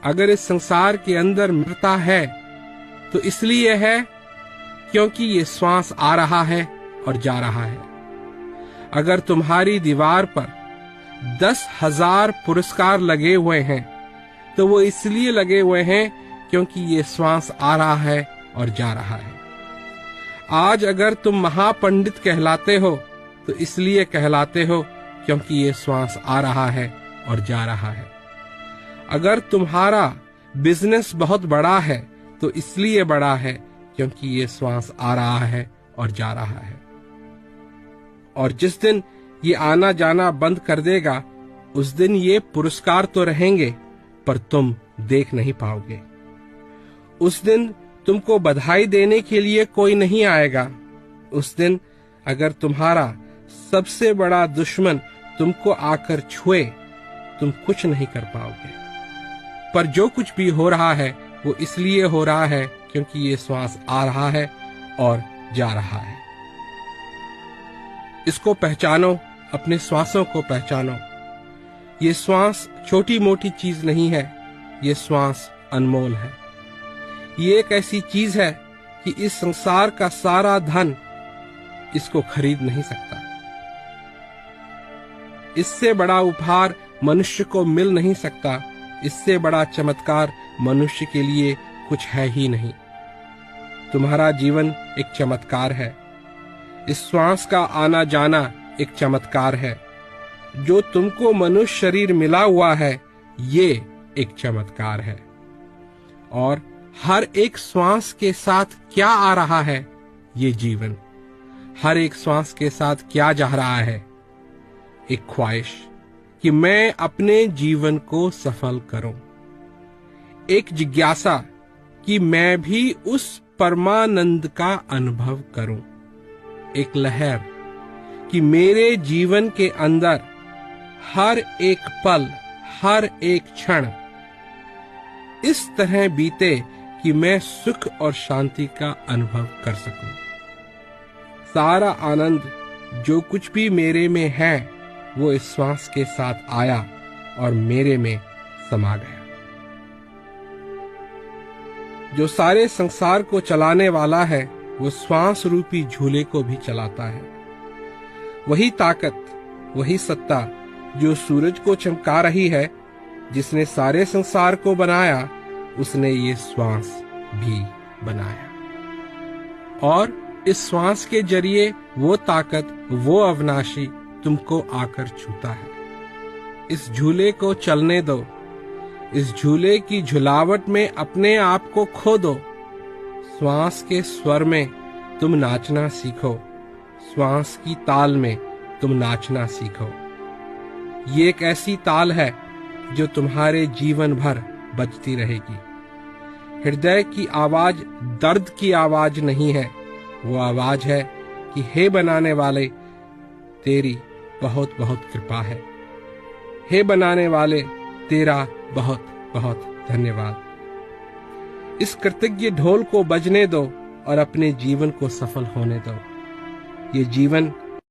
अगर इस संसार के अंदर मृता है तो इसलिए है क्योंकि ये श्वास आ रहा है और जा रहा है। अगर तुम्हारी दीवार पर 10,000 पुरस्कार लगे हुए हैं तो वो इसलिए लगे हुए हैं क्योंकि ये श्वास आ रहा है और जा रहा है। आज अगर तुम महापंडित कहलाते हो तो इसलिए कहलाते हो क्योंकि ये श्वास आ रहा है और जा रहा है। अगर तुम्हारा बिजनेस बहुत बड़ा है तो इसलिए बड़ा है क्योंकि ये श्वास आ रहा है और जा रहा है। और जिस दिन ये आना जाना बंद कर देगा उस दिन ये पुरस्कार तो रहेंगे पर तुम देख नहीं पाओगे। उस दिन तुमको बधाई देने के लिए कोई नहीं आएगा। उस दिन अगर तुम्हारा सबसे बड़ा दुश्मन तुमको आकर छुए तुम कुछ नहीं कर पाओगे। पर जो कुछ भी हो रहा है वो इसलिए हो रहा है क्योंकि ये श्वास आ रहा है और जा रहा है। इसको पहचानो, अपने श्वासों को पहचानो। ये श्वास छोटी मोटी चीज नहीं है, ये श्वास अनमोल है। ये एक ऐसी चीज है कि इस संसार का सारा धन इसको खरीद नहीं सकता। इससे बड़ा उपहार मनुष्य को मिल नहीं सकता। इससे बड़ा चमत्कार मनुष्य के लिए कुछ है ही नहीं। तुम्हारा जीवन एक चमत्कार है। इस श्वास का आना जाना एक चमत्कार है। जो तुमको मनुष्य शरीर मिला हुआ है ये एक चमत्कार है। और हर एक श्वास के साथ क्या आ रहा है ये जीवन। हर एक श्वास के साथ क्या जा रहा है, एक ख्वाहिश कि मैं अपने जीवन को सफल करूं। एक जिज्ञासा कि मैं भी उस परमानंद का अनुभव करूं। एक लहर कि मेरे जीवन के अंदर हर एक पल, हर एक क्षण इस तरह बीते कि मैं सुख और शांति का अनुभव कर सकूं। सारा आनंद जो कुछ भी मेरे में है वो इस श्वास के साथ आया और मेरे में समा गया। जो सारे संसार को चलाने वाला है वो श्वास रूपी झूले को भी चलाता है। वही ताकत, वही सत्ता जो सूरज को चमका रही है, जिसने सारे संसार को बनाया, उसने ये श्वास भी बनाया। और इस श्वास के जरिए वो ताकत, वो अविनाशी तुमको आकर छूता है। इस झूले को चलने दो। इस झूले की झुलावट में अपने आप को खो दो। श्वास के स्वर में तुम नाचना सीखो। श्वास की ताल में तुम नाचना सीखो। ये एक ऐसी ताल है जो तुम्हारे जीवन भर बजती रहेगी। हृदय की आवाज दर्द की आवाज नहीं है, वो आवाज है कि हे बनाने वाले, तेरी बहुत बहुत कृपा है। हे बनाने वाले, तेरा बहुत बहुत धन्यवाद। इस कृतज्ञ ढोल को बजने दो और अपने जीवन को सफल होने दो। ये जीवन